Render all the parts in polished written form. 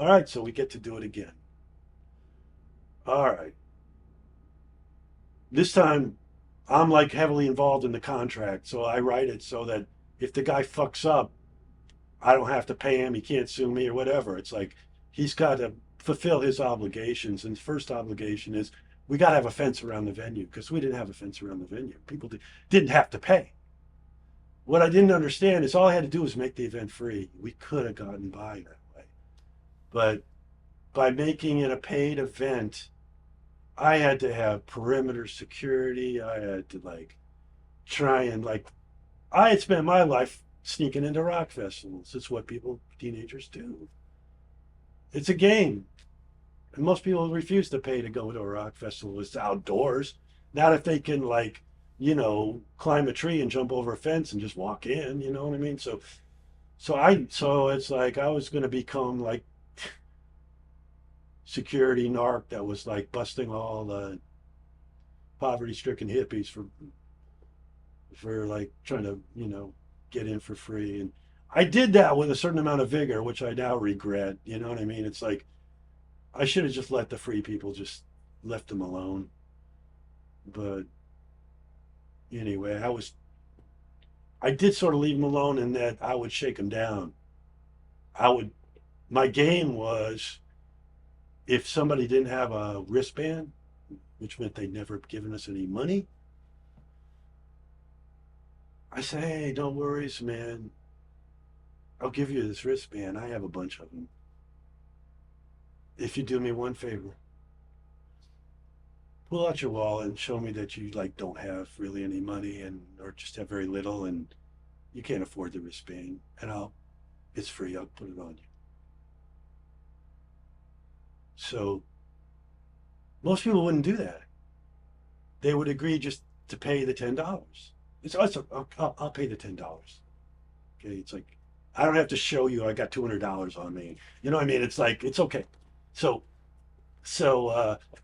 All right, so we get to do it again. All right. This time I'm like heavily involved in the contract, so I write it so that if the guy fucks up, I don't have to pay him. He can't sue me or whatever. It's like he's got to fulfill his obligations. And the first obligation is we got to have a fence around the venue because we didn't have a fence around the venue. People didn't have to pay. What I didn't understand is all I had to do was make the event free. We could have gotten by that way. But by making it a paid event, I had to have perimeter security. I had to like try and like I had spent my life sneaking into rock festivals. It's what teenagers do. It's a game. And most people refuse to pay to go to a rock festival. It's outdoors. Not if they can like, climb a tree and jump over a fence and just walk in, you know what I mean? So it's like I was gonna become like security narc that was like busting all the poverty stricken hippies for like trying to, get in for free. And I did that with a certain amount of vigor, which I now regret. You know what I mean? It's like I should have just let the free people just left them alone. But anyway, I did sort of leave them alone in that I would shake them down. I would my game was if somebody didn't have a wristband, which meant they'd never given us any money, I say, hey, don't worry, man. I'll give you this wristband. I have a bunch of them. If you do me one favor, pull out your wallet and show me that you like don't have really any money and or just have very little and you can't afford the wristband. And it's free. I'll put it on you. So most people wouldn't do that. They would agree just to pay the $10. I'll pay the $10. Okay, it's like I don't have to show you I got $200 on me. You know what I mean? It's like it's okay. So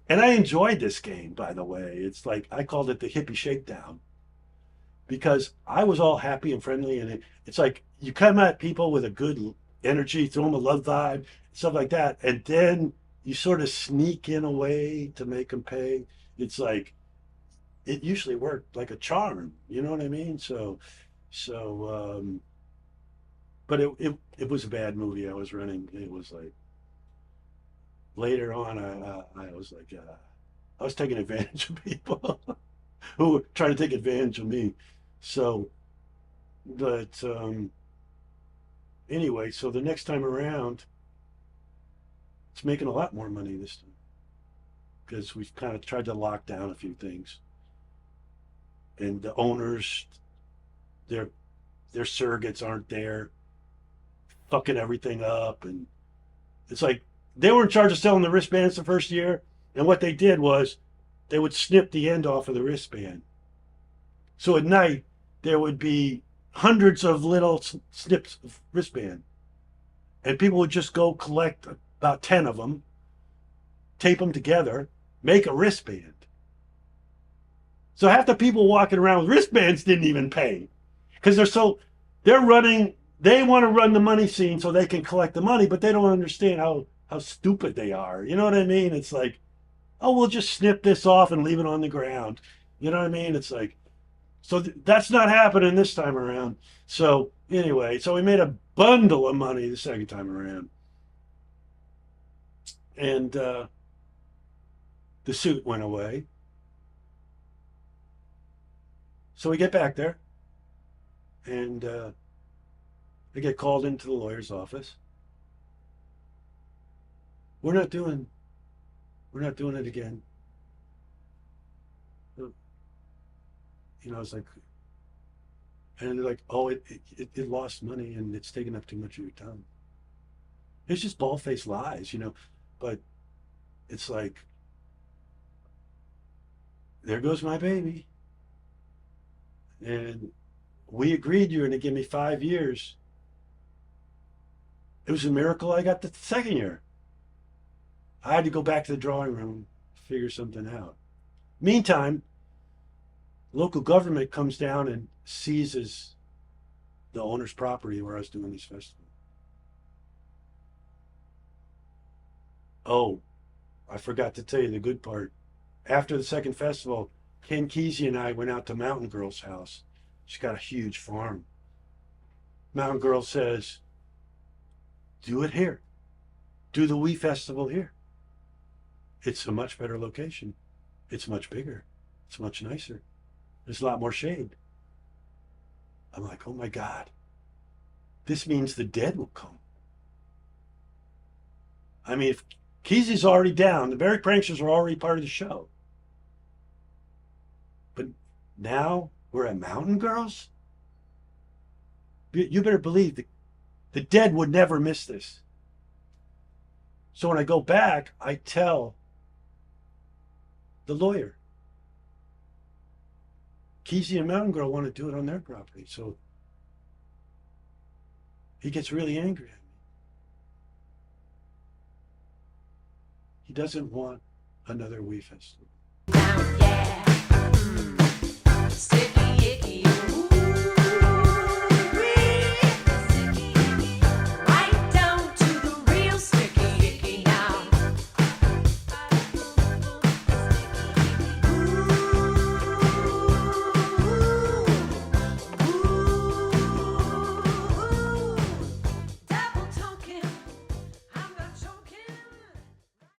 and I enjoyed this game, by the way. It's like I called it the hippie shakedown because I was all happy and friendly, and it's like you come at people with a good energy, throw them a love vibe, stuff like that, and then you sort of sneak in a way to make them pay. It's like it usually worked like a charm. You know what I mean? So, but it was a bad movie I was running. It was like later on, I was like, I was taking advantage of people who were trying to take advantage of me. So, but anyway, so the next time around, it's making a lot more money this time because we've kind of tried to lock down a few things, and the owners, their their surrogates aren't there, fucking everything up, and it's like they were in charge of selling the wristbands the first year, and what they did was they would snip the end off of the wristband. So at night there would be hundreds of little snips of wristband, and people would just go collect about 10 of them, tape them together, make a wristband. So half the people walking around with wristbands didn't even pay because they're running. They want to run the money scene so they can collect the money, but they don't understand how stupid they are. You know what I mean? It's like, oh, we'll just snip this off and leave it on the ground. You know what I mean? It's like, so that's not happening this time around. So anyway, so we made a bundle of money the second time around, and the suit went away. So we get back there, and I get called into the lawyer's office. We're not doing, we're not doing it again. It's like, and they're like, oh, it lost money and it's taking up too much of your time. It's just bald-faced lies. But it's like, there goes my baby. And we agreed you were going to give me 5 years. It was a miracle I got the second year. I had to go back to the drawing room, figure something out. Meantime, local government comes down and seizes the owner's property where I was doing this festival. Oh, I forgot to tell you the good part. After the second festival, Ken Kesey and I went out to Mountain Girl's house. She's got a huge farm. Mountain Girl says, do it here. Do the Wii Festival here. It's a much better location. It's much bigger. It's much nicer. There's a lot more shade. I'm like, oh my God. This means the dead will come. I mean, if Kesey's already down, the Barry Pranksters are already part of the show. But now we're at Mountain Girls? You better believe the dead would never miss this. So when I go back, I tell the lawyer, Kesey and Mountain Girl want to do it on their property. So he gets really angry at me. He doesn't want another Wii Festival. Now, yeah.